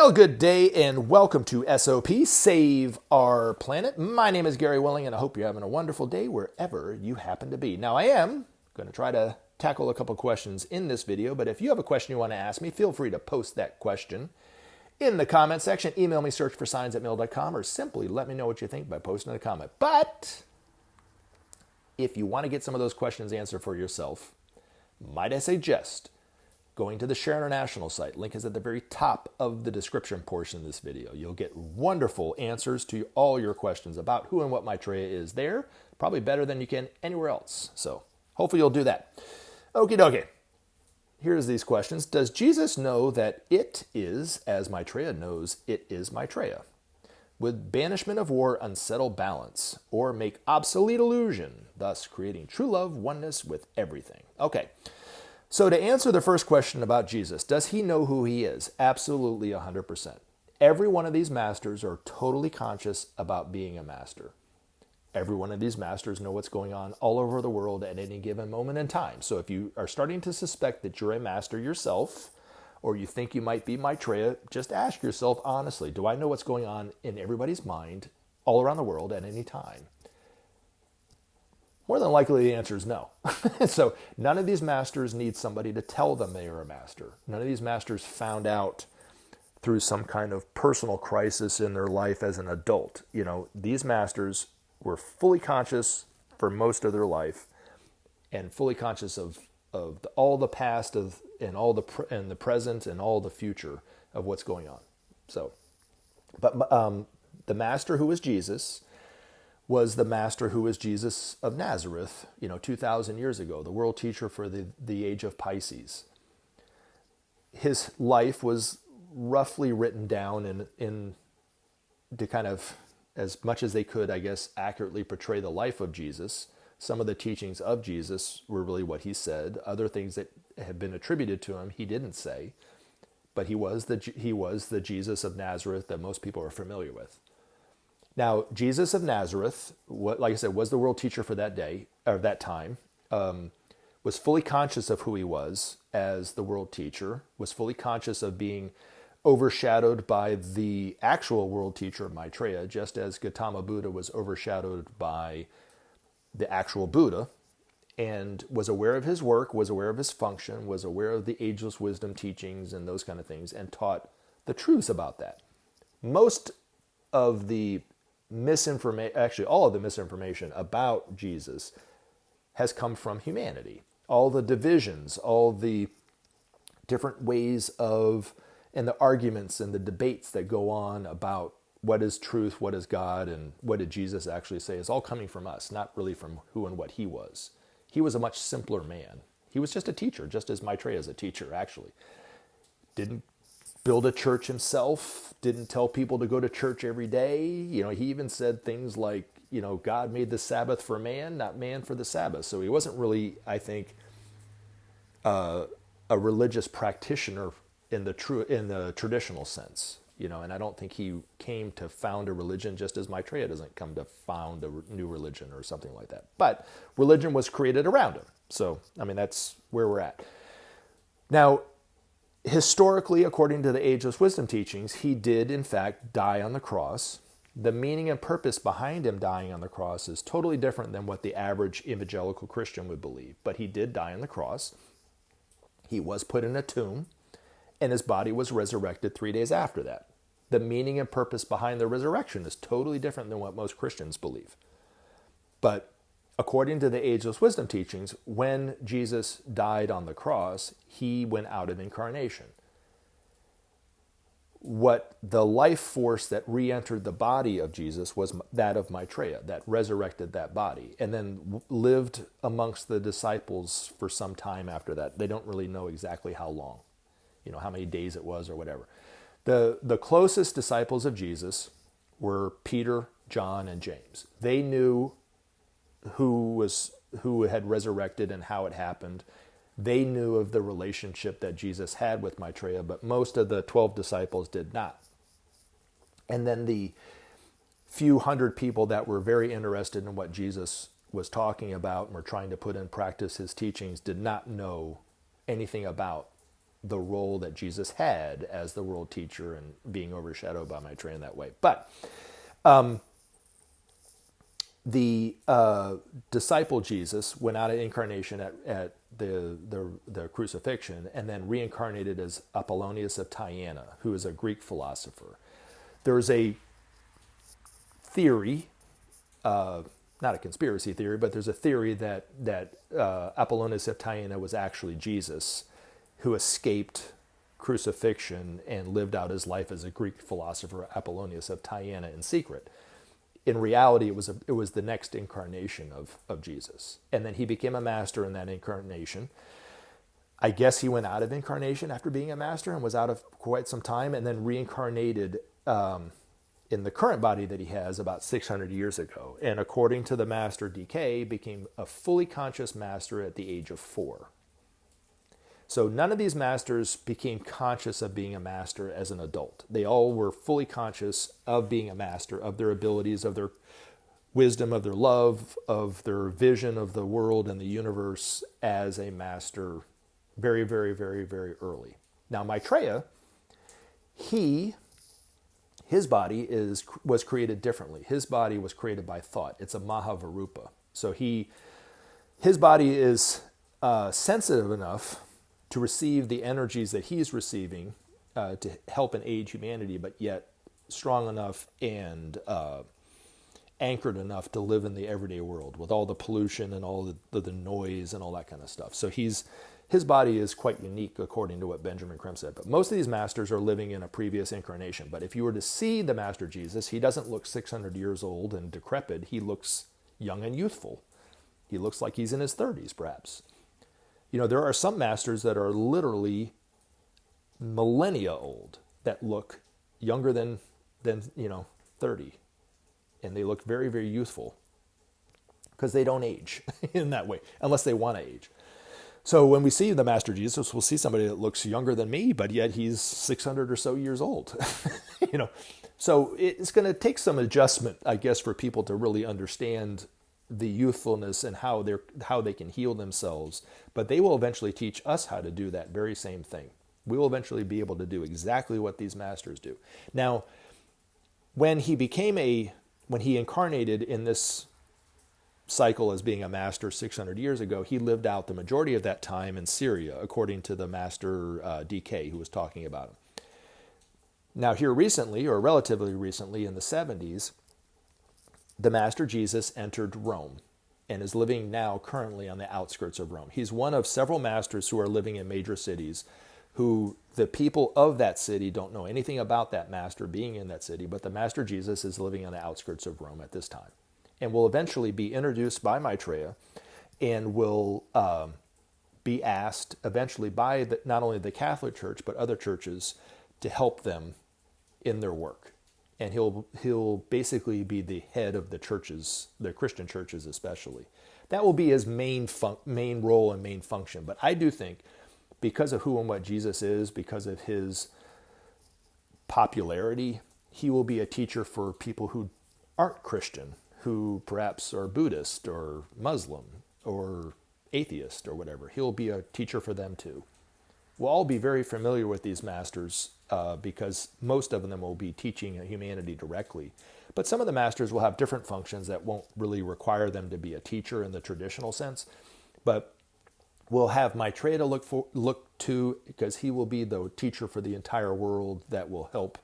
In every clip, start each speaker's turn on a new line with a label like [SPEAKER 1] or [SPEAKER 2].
[SPEAKER 1] Well, good day and welcome to SOP, Save Our Planet. My name is Gary Willing and I hope you're having a wonderful day wherever you happen to be. Now, I am going to try to tackle a couple questions in this video, but if you have a question you want to ask me, feel free to post that question in the comment section. Email me, searchforsigns@mail.com, or simply let me know what you think by posting a comment. But if you want to get some of those questions answered for yourself, might I suggest going to the Share International site. Link is at the very top of the description portion of this video. You'll get wonderful answers to all your questions about who and what Maitreya is there, probably better than you can anywhere else. So hopefully you'll do that. Okie dokie. Here's these questions. Does Jesus know that it is as Maitreya knows it is Maitreya? Would banishment of war unsettle balance or make obsolete illusion, thus creating true love, oneness with everything? Okay. So to answer the first question about Jesus, does he know who he is? Absolutely 100%. Every one of these masters are totally conscious about being a master. Every one of these masters know what's going on all over the world at any given moment in time. So if you are starting to suspect that you're a master yourself, or you think you might be Maitreya, just ask yourself honestly, do I know what's going on in everybody's mind all around the world at any time? More than likely, the answer is no. So none of these masters need somebody to tell them they are a master. None of these masters found out through some kind of personal crisis in their life as an adult. You know, these masters were fully conscious for most of their life and fully conscious of all the past and the present and all the future of what's going on. So, but the master who was Jesus was the master who was Jesus of Nazareth, 2,000 years ago, the world teacher for the age of Pisces. His life was roughly written down in to kind of, as much as they could, I guess, accurately portray the life of Jesus. Some of the teachings of Jesus were really what he said. Other things that have been attributed to him, he didn't say. But he was the Jesus of Nazareth that most people are familiar with. Now, Jesus of Nazareth, like I said, was the world teacher for that day, or that time, was fully conscious of who he was as the world teacher, was fully conscious of being overshadowed by the actual world teacher, Maitreya, just as Gautama Buddha was overshadowed by the actual Buddha, and was aware of his work, was aware of his function, was aware of the ageless wisdom teachings and those kind of things, and taught the truths about that. Most of the misinformation, actually all of the misinformation about Jesus has come from humanity. All the divisions, all the different ways of, and the arguments and the debates that go on about what is truth, what is God, and what did Jesus actually say is all coming from us, not really from who and what he was. He was a much simpler man. He was just a teacher, just as Maitreya is a teacher, actually. Didn't build a church himself, didn't tell people to go to church every day. He even said things like, God made the Sabbath for man, not man for the Sabbath. So he wasn't really, I think, a religious practitioner in the traditional sense. And I don't think he came to found a religion, just as Maitreya doesn't come to found a new religion or something like that. But religion was created around him. So, that's where we're at. Now, historically, according to the ageless wisdom teachings, he did, in fact, die on the cross. The meaning and purpose behind him dying on the cross is totally different than what the average evangelical Christian would believe. But he did die on the cross. He was put in a tomb, and his body was resurrected 3 days after that. The meaning and purpose behind the resurrection is totally different than what most Christians believe. But according to the ageless wisdom teachings, when Jesus died on the cross, he went out of incarnation. What the life force that re-entered the body of Jesus was that of Maitreya, that resurrected that body, and then lived amongst the disciples for some time after that. They don't really know exactly how long, how many days it was or whatever. The closest disciples of Jesus were Peter, John, and James. They knew who had resurrected and how it happened. They knew of the relationship that Jesus had with Maitreya, but most of the 12 disciples did not. And then the few hundred people that were very interested in what Jesus was talking about and were trying to put in practice his teachings did not know anything about the role that Jesus had as the world teacher and being overshadowed by Maitreya in that way. But the disciple Jesus went out of incarnation at the crucifixion and then reincarnated as Apollonius of Tyana, who is a Greek philosopher. There's a theory, not a conspiracy theory, but there's a theory that Apollonius of Tyana was actually Jesus, who escaped crucifixion and lived out his life as a Greek philosopher, Apollonius of Tyana, in secret. In reality, it was the next incarnation of Jesus. And then he became a master in that incarnation. I guess he went out of incarnation after being a master and was out of quite some time, and then reincarnated in the current body that he has about 600 years ago. And according to the master DK, became a fully conscious master at the age of 4. So none of these masters became conscious of being a master as an adult. They all were fully conscious of being a master, of their abilities, of their wisdom, of their love, of their vision of the world and the universe as a master very, very, very, very early. Now Maitreya, his body was created differently. His body was created by thought. It's a Mahavarupa. So his body is sensitive enough to receive the energies that he's receiving to help and aid humanity, but yet strong enough and anchored enough to live in the everyday world with all the pollution and all the noise and all that kind of stuff. So his body is quite unique according to what Benjamin Creme said. But most of these masters are living in a previous incarnation. But if you were to see the Master Jesus, he doesn't look 600 years old and decrepit. He looks young and youthful. He looks like he's in his 30s, perhaps. You know, there are some masters that are literally millennia old that look younger than 30. And they look very, very youthful because they don't age in that way, unless they want to age. So when we see the Master Jesus, we'll see somebody that looks younger than me, but yet he's 600 or so years old. So it's going to take some adjustment, I guess, for people to really understand the youthfulness and how they can heal themselves. But they will eventually teach us how to do that very same thing. We will eventually be able to do exactly what these masters do. Now, when he incarnated in this cycle as being a master 600 years ago, he lived out the majority of that time in Syria, according to the master DK, who was talking about him. Now here recently, or relatively recently in the 70s, the Master Jesus entered Rome and is living now currently on the outskirts of Rome. He's one of several masters who are living in major cities who the people of that city don't know anything about that master being in that city, but the Master Jesus is living on the outskirts of Rome at this time and will eventually be introduced by Maitreya and will be asked eventually by not only the Catholic Church but other churches to help them in their work. And he'll basically be the head of the churches, the Christian churches especially. That will be his main role and main function. But I do think because of who and what Jesus is, because of his popularity, he will be a teacher for people who aren't Christian, who perhaps are Buddhist or Muslim or atheist or whatever. He'll be a teacher for them too. We'll all be very familiar with these masters because most of them will be teaching humanity directly. But some of the masters will have different functions that won't really require them to be a teacher in the traditional sense. But we'll have Maitreya to look to because he will be the teacher for the entire world that will help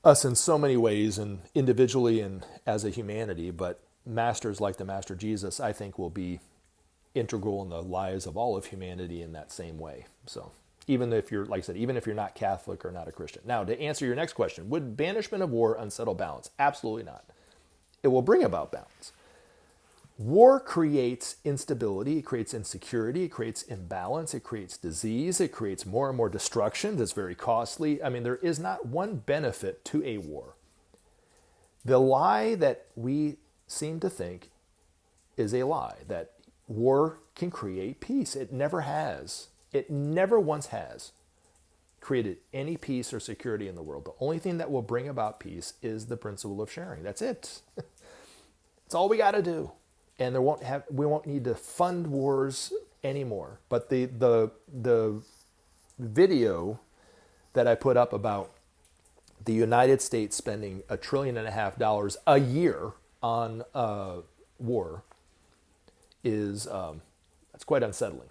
[SPEAKER 1] us in so many ways, and individually and as a humanity. But masters like the Master Jesus, I think, will be integral in the lives of all of humanity in that same way. So even if you're, like I said, even if you're not Catholic or not a Christian. Now, to answer your next question, would banishment of war unsettle balance? Absolutely not. It will bring about balance. War creates instability, it creates insecurity, it creates imbalance, it creates disease, it creates more and more destruction that's very costly. I mean, there is not one benefit to a war. The lie that we seem to think is a lie, that war can create peace. It never has. It never once has created any peace or security in the world. The only thing that will bring about peace is the principle of sharing. That's it. It's all we got to do. And we won't need to fund wars anymore. But the video that I put up about the United States spending $1.5 trillion a year on war is that's quite unsettling.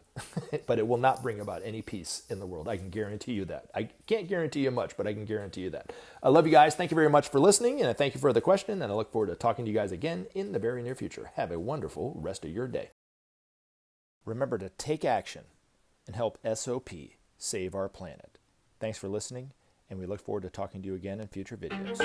[SPEAKER 1] But it will not bring about any peace in the world. I can guarantee you that. I can't guarantee you much, but I can guarantee you that. I love you guys. Thank you very much for listening, and I thank you for the question, and I look forward to talking to you guys again in the very near future. Have a wonderful rest of your day. Remember to take action and help SOP save our planet. Thanks for listening, and we look forward to talking to you again in future videos.